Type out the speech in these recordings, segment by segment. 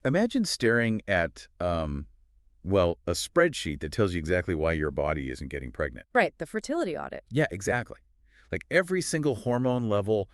Imagine staring at, well, a spreadsheet that tells you exactly why your body isn't getting pregnant. Right, the fertility audit. Yeah, exactly. Like every single hormone level,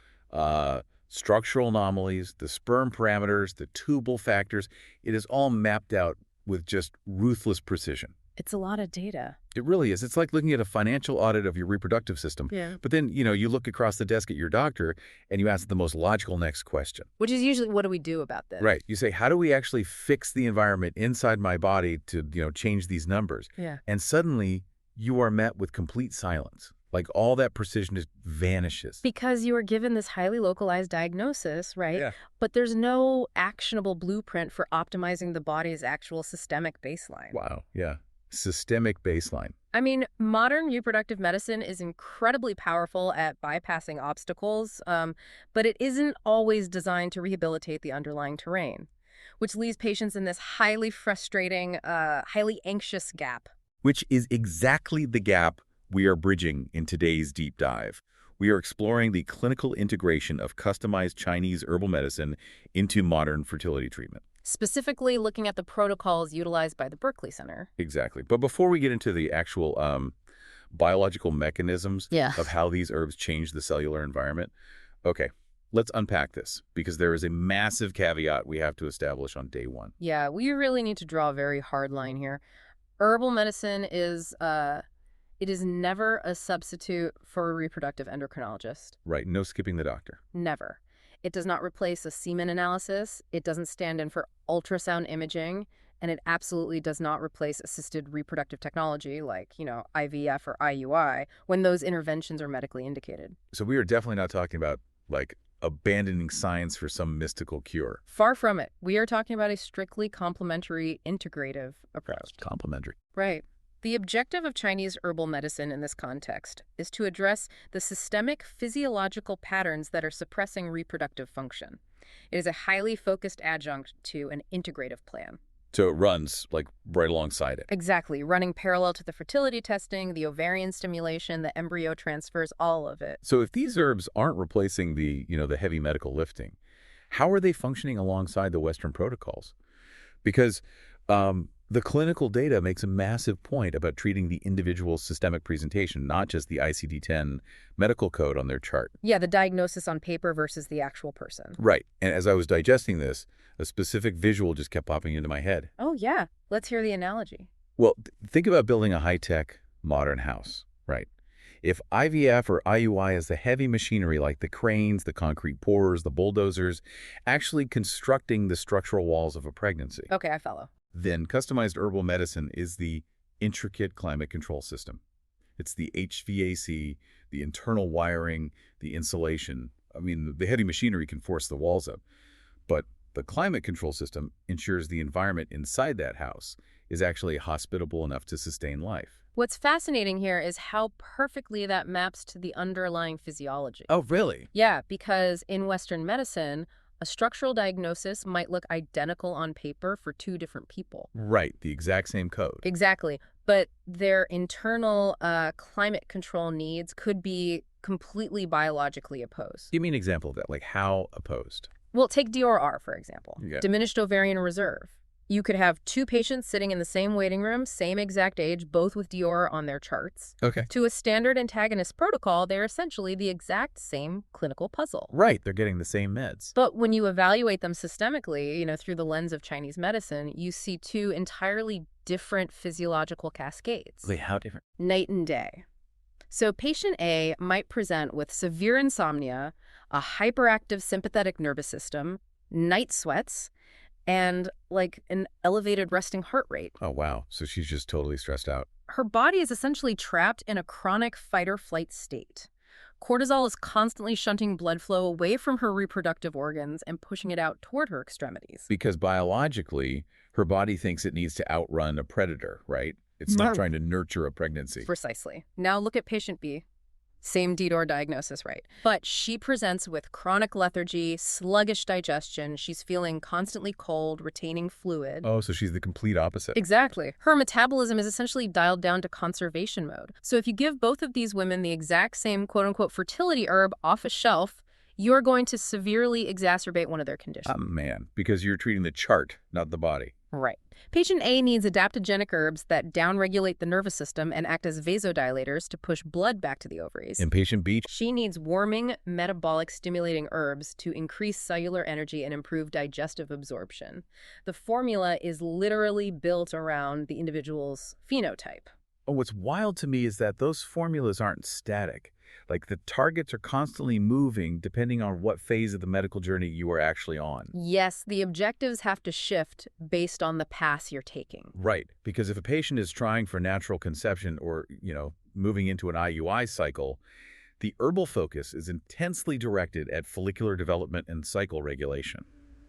structural anomalies, the sperm parameters, the tubal factors, it is all mapped out with just ruthless precision. It's a lot of data. It really is. It's like looking at a financial audit of your reproductive system. Yeah. But then, you look across the desk at your doctor and you ask the most logical next question. Which is usually, what do we do about this? Right. You say, how do we actually fix the environment inside my body to, change these numbers? Yeah. And suddenly you are met with complete silence. Like all that precision just vanishes. Because you are given this highly localized diagnosis, right? Yeah. But there's no actionable blueprint for optimizing the body's actual systemic baseline. Wow. Yeah. Systemic baseline. I mean, modern reproductive medicine is incredibly powerful at bypassing obstacles, but it isn't always designed to rehabilitate the underlying terrain, which leaves patients in this highly frustrating, highly anxious gap. Which is exactly the gap we are bridging in today's deep dive. We are exploring the clinical integration of customized Chinese herbal medicine into modern fertility treatment. Specifically looking at the protocols utilized by the Berkeley Center. Exactly. But before we get into the actual biological mechanisms Yeah. of how these herbs change the cellular environment, okay, let's unpack this because there is a massive caveat we have to establish on day one. Yeah, we really need to draw a very hard line here. Herbal medicine is, it is never a substitute for a reproductive endocrinologist. Right. No skipping the doctor. Never. It does not replace a semen analysis. It doesn't stand in for ultrasound imaging. And it absolutely does not replace assisted reproductive technology like, IVF or IUI when those interventions are medically indicated. So we are definitely not talking about, like, abandoning science for some mystical cure. Far from it. We are talking about a strictly complementary, integrative approach. Complementary. Right. The objective of Chinese herbal medicine in this context is to address the systemic physiological patterns that are suppressing reproductive function. It is a highly focused adjunct to an integrative plan. So it runs, like, right alongside it. Exactly, running parallel to the fertility testing, the ovarian stimulation, the embryo transfers, all of it. So if these herbs aren't replacing the heavy medical lifting, how are they functioning alongside the Western protocols? Because the clinical data makes a massive point about treating the individual systemic presentation, not just the ICD-10 medical code on their chart. Yeah, the diagnosis on paper versus the actual person. Right. And as I was digesting this, a specific visual just kept popping into my head. Oh, yeah. Let's hear the analogy. Well, think about building a high-tech, modern house, right? If IVF or IUI is the heavy machinery like the cranes, the concrete pourers, the bulldozers, actually constructing the structural walls of a pregnancy, Okay, I follow. then customized herbal medicine is the intricate climate control system. It's the HVAC, the internal wiring, the insulation. I mean, the heavy machinery can force the walls up, but the climate control system ensures the environment inside that house is actually hospitable enough to sustain life. What's fascinating here is how perfectly that maps to the underlying physiology. Oh, really? Yeah, because in Western medicine, a structural diagnosis might look identical on paper for two different people. Right, the exact same code. Exactly. But their internal climate control needs could be completely biologically opposed. Give me an example of that, like how opposed? Well, take DOR, for example. Yeah. Diminished ovarian reserve. You could have two patients sitting in the same waiting room, same exact age, both with DOR on their charts. Okay. To a standard antagonist protocol, they're essentially the exact same clinical puzzle. Right, they're getting the same meds. But when you evaluate them systemically, through the lens of Chinese medicine, you see two entirely different physiological cascades. Wait, how different? Night and day. So patient A might present with severe insomnia, a hyperactive sympathetic nervous system, night sweats, and like an elevated resting heart rate. Oh, wow. So she's just totally stressed out. Her body is essentially trapped in a chronic fight-or-flight state. Cortisol is constantly shunting blood flow away from her reproductive organs and pushing it out toward her extremities. Because biologically, her body thinks it needs to outrun a predator, right? It's not trying to nurture a pregnancy. Precisely. Now look at patient B. Same DOR diagnosis, right? But she presents with chronic lethargy, sluggish digestion. She's feeling constantly cold, retaining fluid. Oh, so she's the complete opposite. Exactly. Her metabolism is essentially dialed down to conservation mode. So if you give both of these women the exact same quote-unquote fertility herb off a shelf, you're going to severely exacerbate one of their conditions. Man, because you're treating the chart, not the body. Right. Patient A needs adaptogenic herbs that downregulate the nervous system and act as vasodilators to push blood back to the ovaries. And patient B, She needs warming, metabolic stimulating herbs to increase cellular energy and improve digestive absorption. The formula is literally built around the individual's phenotype. what's wild to me is that those formulas aren't static. Like the targets are constantly moving depending on what phase of the medical journey you are actually on. Yes, the objectives have to shift based on the path you're taking. Right, because if a patient is trying for natural conception or, moving into an IUI cycle, the herbal focus is intensely directed at follicular development and cycle regulation.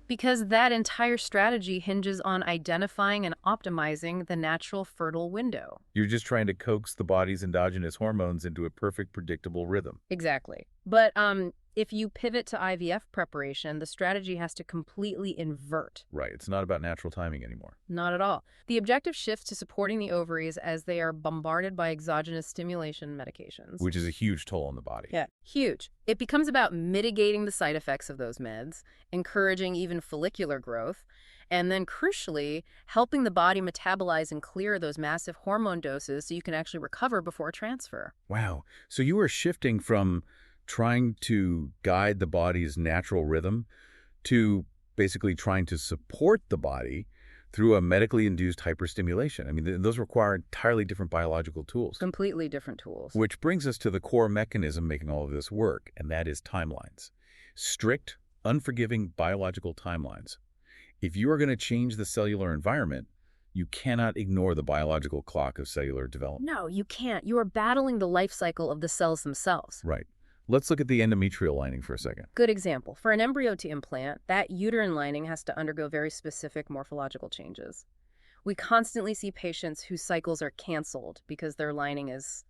Because that entire strategy hinges on identifying and optimizing the natural fertile window. You're just trying to coax the body's endogenous hormones into a perfect, predictable rhythm. Exactly. But if you pivot to IVF preparation, the strategy has to completely invert. Right, it's not about natural timing anymore. Not at all. The objective shifts to supporting the ovaries as they are bombarded by exogenous stimulation medications. Which is a huge toll on the body. Yeah, huge. It becomes about mitigating the side effects of those meds, encouraging even follicular growth, and then crucially, helping the body metabolize and clear those massive hormone doses so you can actually recover before transfer. Wow, so you are shifting from trying to guide the body's natural rhythm to basically trying to support the body through a medically induced hyperstimulation. I mean, those require entirely different biological tools. Completely different tools. Which brings us to the core mechanism making all of this work, and that is timelines. Strict, unforgiving biological timelines. If you are going to change the cellular environment, you cannot ignore the biological clock of cellular development. No, you can't. You are battling the life cycle of the cells themselves. Right. Let's look at the endometrial lining for a second. Good example. For an embryo to implant, that uterine lining has to undergo very specific morphological changes. We constantly see patients whose cycles are canceled because their lining is,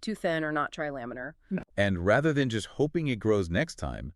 too thin or not trilaminar. And rather than just hoping it grows next time,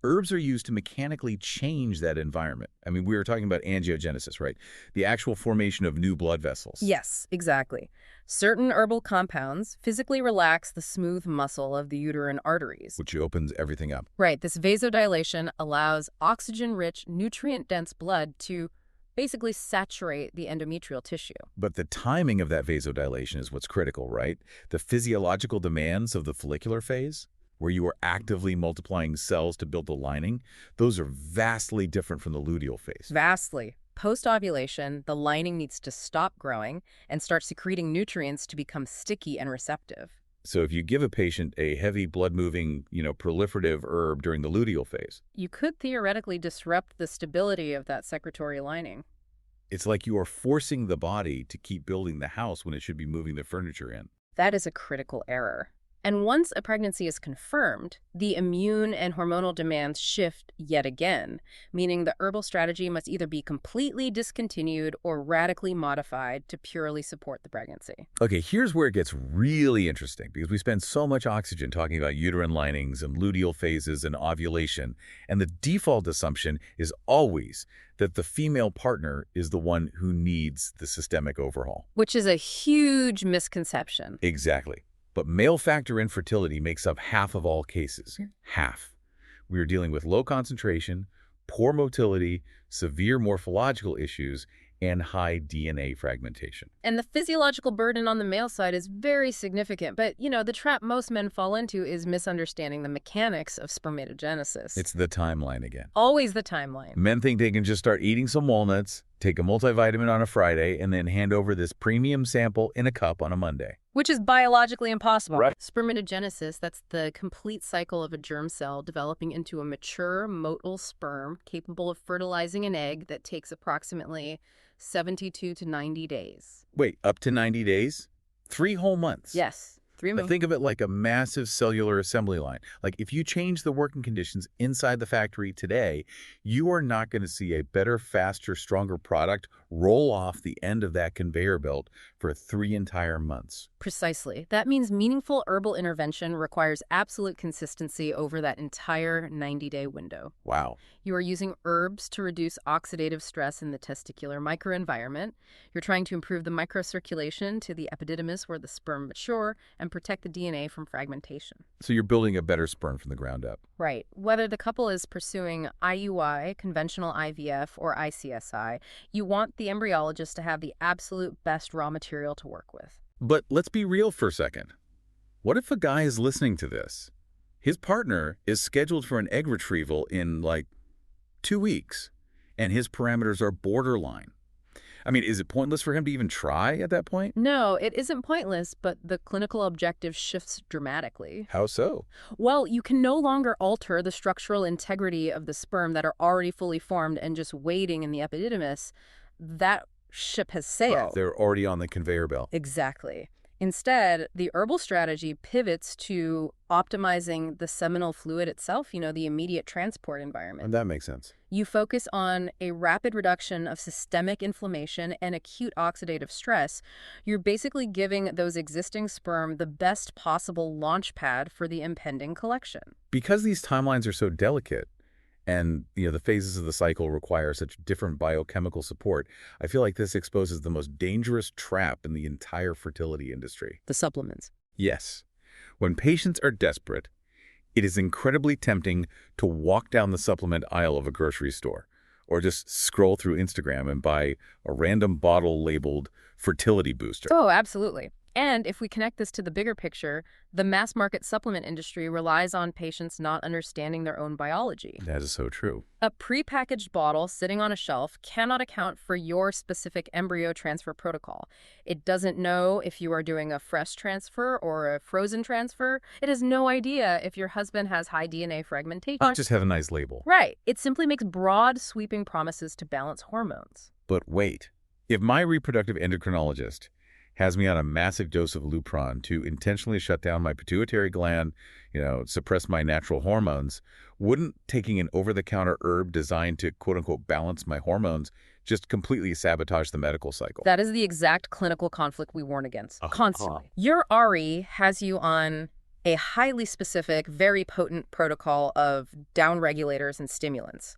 herbs are used to mechanically change that environment. I mean, we were talking about angiogenesis, right? The actual formation of new blood vessels. Yes, exactly. Certain herbal compounds physically relax the smooth muscle of the uterine arteries. Which opens everything up. Right. This vasodilation allows oxygen-rich, nutrient-dense blood to basically saturate the endometrial tissue. But the timing of that vasodilation is what's critical, right? The physiological demands of the follicular phase, where you are actively multiplying cells to build the lining, those are vastly different from the luteal phase. Vastly. Post-ovulation, the lining needs to stop growing and start secreting nutrients to become sticky and receptive. So if you give a patient a heavy blood-moving, proliferative herb during the luteal phase, you could theoretically disrupt the stability of that secretory lining. it's like you are forcing the body to keep building the house when it should be moving the furniture in. That is a critical error. And once a pregnancy is confirmed, the immune and hormonal demands shift yet again, meaning the herbal strategy must either be completely discontinued or radically modified to purely support the pregnancy. Okay, here's where it gets really interesting, because we spend so much oxygen talking about uterine linings and luteal phases and ovulation, and the default assumption is always that the female partner is the one who needs the systemic overhaul. Which is a huge misconception. Exactly. But male factor infertility makes up half of all cases. Half. We are dealing with low concentration, poor motility, severe morphological issues, and high DNA fragmentation. And the physiological burden on the male side is very significant. But, the trap most men fall into is misunderstanding the mechanics of spermatogenesis. It's the timeline again. Always the timeline. Men think they can just start eating some walnuts, take a multivitamin on a Friday, and then hand over this premium sample in a cup on a Monday. Which is biologically impossible. Right. Spermatogenesis, that's the complete cycle of a germ cell developing into a mature, motile sperm capable of fertilizing an egg that takes approximately 72 to 90 days. Wait, up to 90 days? 3 whole months? Yes. 3 But months. think of it like a massive cellular assembly line. Like if you change the working conditions inside the factory today, you are not going to see a better, faster, stronger product roll off the end of that conveyor belt for 3 entire months. Precisely. That means meaningful herbal intervention requires absolute consistency over that entire 90-day window. Wow. You are using herbs to reduce oxidative stress in the testicular microenvironment. You're trying to improve the microcirculation to the epididymis where the sperm mature and protect the DNA from fragmentation. So you're building a better sperm from the ground up. Right. Whether the couple is pursuing IUI, conventional IVF, or ICSI, you want the embryologist to have the absolute best raw material to work with. But let's be real for a second. What if a guy is listening to this? His partner is scheduled for an egg retrieval in, like, 2 weeks, and his parameters are borderline. I mean, is it pointless for him to even try at that point? No, it isn't pointless, but the clinical objective shifts dramatically. How so? Well, you can no longer alter the structural integrity of the sperm that are already fully formed and just waiting in the epididymis. That ship has sailed. They're already on the conveyor belt. Exactly. Instead, the herbal strategy pivots to optimizing the seminal fluid itself, the immediate transport environment. And that makes sense. You focus on a rapid reduction of systemic inflammation and acute oxidative stress. You're basically giving those existing sperm the best possible launch pad for the impending collection. Because these timelines are so delicate, and the phases of the cycle require such different biochemical support, I feel like this exposes the most dangerous trap in the entire fertility industry. The supplements. Yes. When patients are desperate, it is incredibly tempting to walk down the supplement aisle of a grocery store or just scroll through Instagram and buy a random bottle labeled fertility booster. Oh, absolutely. And if we connect this to the bigger picture, the mass market supplement industry relies on patients not understanding their own biology. That is so true. A prepackaged bottle sitting on a shelf cannot account for your specific embryo transfer protocol. It doesn't know if you are doing a fresh transfer or a frozen transfer. It has no idea if your husband has high DNA fragmentation. Just have a nice label. Right. It simply makes broad, sweeping promises to balance hormones. But wait, if my reproductive endocrinologist has me on a massive dose of Lupron to intentionally shut down my pituitary gland, suppress my natural hormones, wouldn't taking an over-the-counter herb designed to quote-unquote balance my hormones just completely sabotage the medical cycle? That is the exact clinical conflict we warn against, constantly. Your RE has you on a highly specific, very potent protocol of downregulators and stimulants.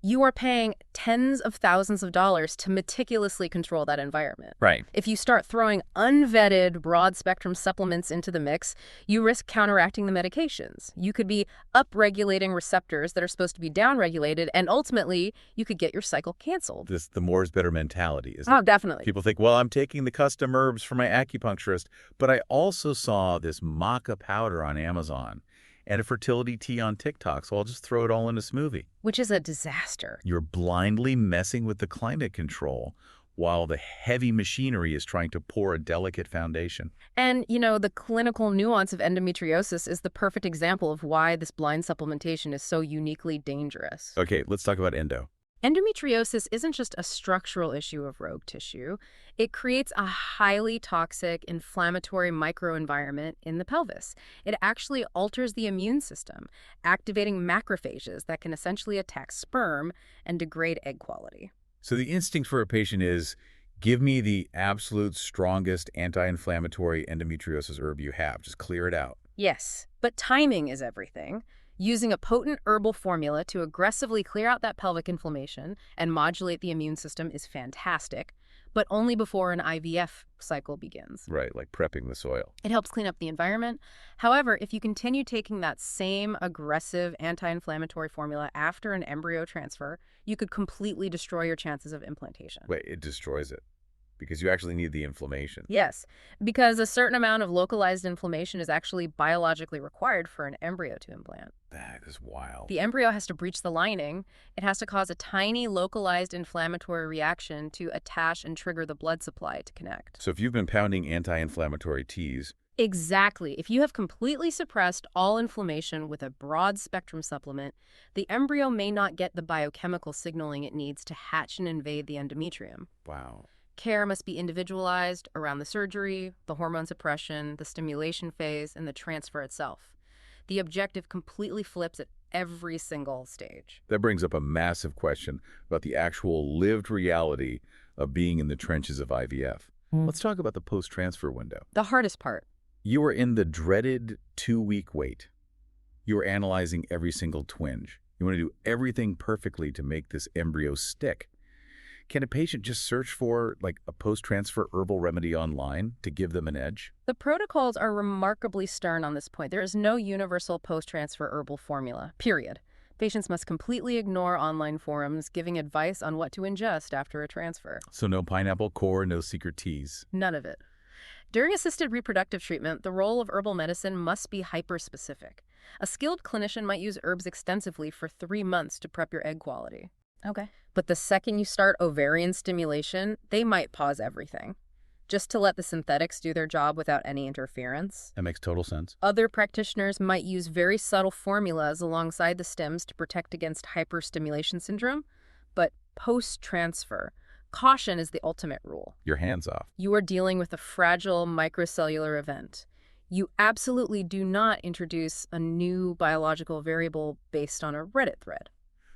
You are paying tens of thousands of dollars to meticulously control that environment. Right. If you start throwing unvetted broad-spectrum supplements into the mix, you risk counteracting the medications. You could be upregulating receptors that are supposed to be downregulated, and ultimately, you could get your cycle canceled. The more is better mentality, isn't it? Oh, definitely. People think, well, I'm taking the custom herbs from my acupuncturist, but I also saw this maca powder on Amazon and a fertility tea on TikTok, so I'll just throw it all in a smoothie. Which is a disaster. You're blindly messing with the climate control while the heavy machinery is trying to pour a delicate foundation. And, the clinical nuance of endometriosis is the perfect example of why this blind supplementation is so uniquely dangerous. Okay, let's talk about endo. Endometriosis isn't just a structural issue of rogue tissue. It creates a highly toxic, inflammatory microenvironment in the pelvis. It actually alters the immune system, activating macrophages that can essentially attack sperm and degrade egg quality. So the instinct for a patient is, give me the absolute strongest anti-inflammatory endometriosis herb you have. Just clear it out. Yes, but timing is everything. Using a potent herbal formula to aggressively clear out that pelvic inflammation and modulate the immune system is fantastic, but only before an IVF cycle begins. Right, like prepping the soil. It helps clean up the environment. However, if you continue taking that same aggressive anti-inflammatory formula after an embryo transfer, you could completely destroy your chances of implantation. Wait, it destroys it? Because you actually need the inflammation. Yes, because a certain amount of localized inflammation is actually biologically required for an embryo to implant. That is wild. The embryo has to breach the lining. It has to cause a tiny localized inflammatory reaction to attach and trigger the blood supply to connect. So if you've been pounding anti-inflammatory teas... Exactly. If you have completely suppressed all inflammation with a broad-spectrum supplement, the embryo may not get the biochemical signaling it needs to hatch and invade the endometrium. Wow. Care must be individualized around the surgery, the hormone suppression, the stimulation phase, and the transfer itself. The objective completely flips at every single stage. That brings up a massive question about the actual lived reality of being in the trenches of IVF. Let's talk about the post-transfer window. The hardest part. You were in the dreaded 2-week wait. You were analyzing every single twinge. You want to do everything perfectly to make this embryo stick. Can a patient just search for, like, a post-transfer herbal remedy online to give them an edge? The protocols are remarkably stern on this point. There is no universal post-transfer herbal formula, period. Patients must completely ignore online forums giving advice on what to ingest after a transfer. So no pineapple core, no secret teas. None of it. During assisted reproductive treatment, the role of herbal medicine must be hyper-specific. A skilled clinician might use herbs extensively for 3 months to prep your egg quality. Okay. But the second you start ovarian stimulation, they might pause everything, just to let the synthetics do their job without any interference. That makes total sense. Other practitioners might use very subtle formulas alongside the stems to protect against hyperstimulation syndrome, but post-transfer, caution is the ultimate rule. Your hands off. You are dealing with a fragile microcellular event. You absolutely do not introduce a new biological variable based on a Reddit thread.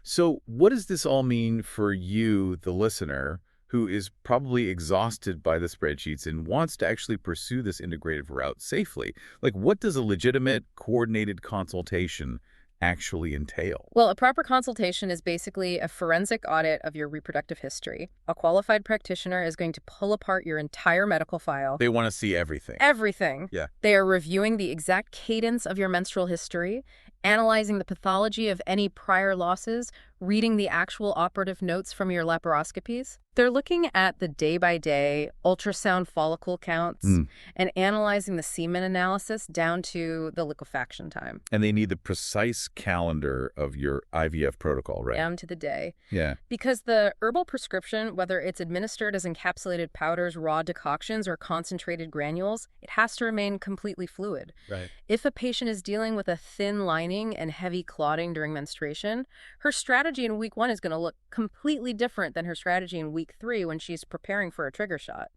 So what does this all mean for you, the listener, who is probably exhausted by the spreadsheets and wants to actually pursue this integrative route safely? Like, what does a legitimate, coordinated consultation actually entail? Well, a proper consultation is basically a forensic audit of your reproductive history. A qualified practitioner is going to pull apart your entire medical file. They want to see everything. Everything. Yeah. They are reviewing the exact cadence of your menstrual history, analyzing the pathology of any prior losses, reading the actual operative notes from your laparoscopies. They're looking at the day-by-day ultrasound follicle counts and analyzing the semen analysis down to the liquefaction time. And they need the precise calendar of your IVF protocol, right? Down to the day. Yeah. Because the herbal prescription, whether it's administered as encapsulated powders, raw decoctions, or concentrated granules, it has to remain completely fluid. Right. If a patient is dealing with a thin lining and heavy clotting during menstruation, her strategy in week 1 is going to look completely different than her strategy in week 3 when she's preparing for a trigger shot.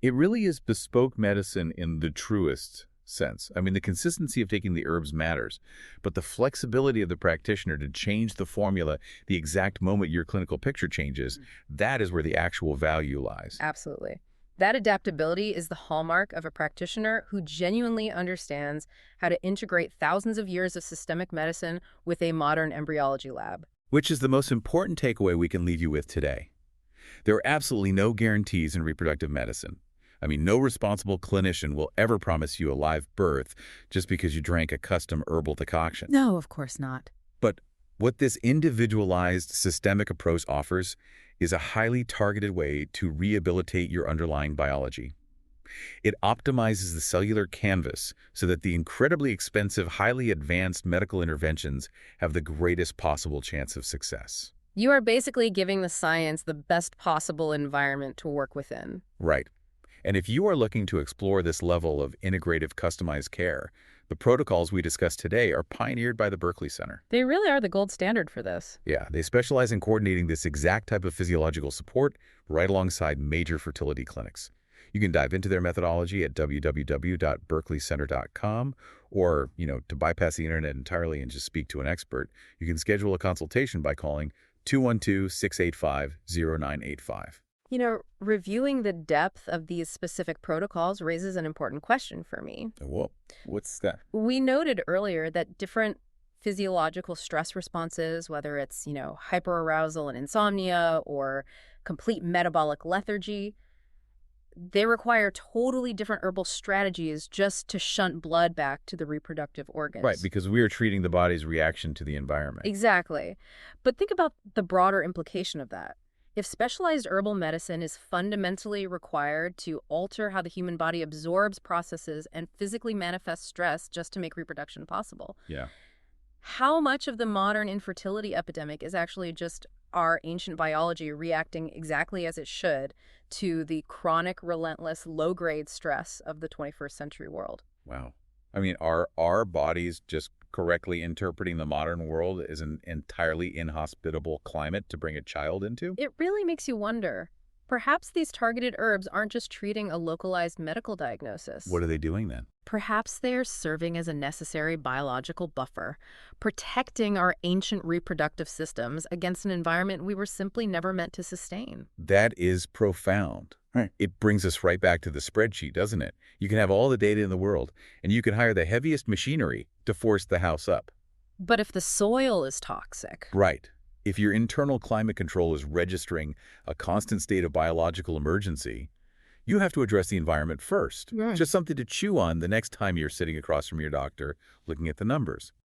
It really is bespoke medicine in the truest sense. I mean, the consistency of taking the herbs matters, but the flexibility of the practitioner to change the formula the exact moment your clinical picture changes, that is where the actual value lies. Absolutely. That adaptability is the hallmark of a practitioner who genuinely understands how to integrate thousands of years of systemic medicine with a modern embryology lab. Which is the most important takeaway we can leave you with today. There are absolutely no guarantees in reproductive medicine. I mean, no responsible clinician will ever promise you a live birth just because you drank a custom herbal decoction. No, of course not. But what this individualized systemic approach offers is a highly targeted way to rehabilitate your underlying biology. It optimizes the cellular canvas so that the incredibly expensive, highly advanced medical interventions have the greatest possible chance of success. You are basically giving the science the best possible environment to work within. Right. And if you are looking to explore this level of integrative customized care, the protocols we discussed today are pioneered by the Berkeley Center. They really are the gold standard for this. Yeah, they specialize in coordinating this exact type of physiological support right alongside major fertility clinics. You can dive into their methodology at www.berkeleycenter.com, or, to bypass the internet entirely and just speak to an expert, you can schedule a consultation by calling 212-685-0985. Reviewing the depth of these specific protocols raises an important question for me. Whoa, what's that? We noted earlier that different physiological stress responses, whether it's, hyperarousal and insomnia or complete metabolic lethargy, they require totally different herbal strategies just to shunt blood back to the reproductive organs. Right, because we are treating the body's reaction to the environment. Exactly. But think about the broader implication of that. If specialized herbal medicine is fundamentally required to alter how the human body absorbs, processes, and physically manifests stress just to make reproduction possible, Yeah. how much of the modern infertility epidemic is actually just our ancient biology reacting exactly as it should to the chronic, relentless, low-grade stress of the 21st century world? Wow. I mean, are our bodies just correctly interpreting the modern world as an entirely inhospitable climate to bring a child into? It really makes you wonder. Perhaps these targeted herbs aren't just treating a localized medical diagnosis. What are they doing then? Perhaps they're serving as a necessary biological buffer, protecting our ancient reproductive systems against an environment we were simply never meant to sustain. That is profound. Right. It brings us right back to the spreadsheet, doesn't it? You can have all the data in the world, and you can hire the heaviest machinery to force the house up. But if the soil is toxic, Right. If your internal climate control is registering a constant state of biological emergency, you have to address the environment first. right. Just something to chew on the next time you're sitting across from your doctor looking at the numbers.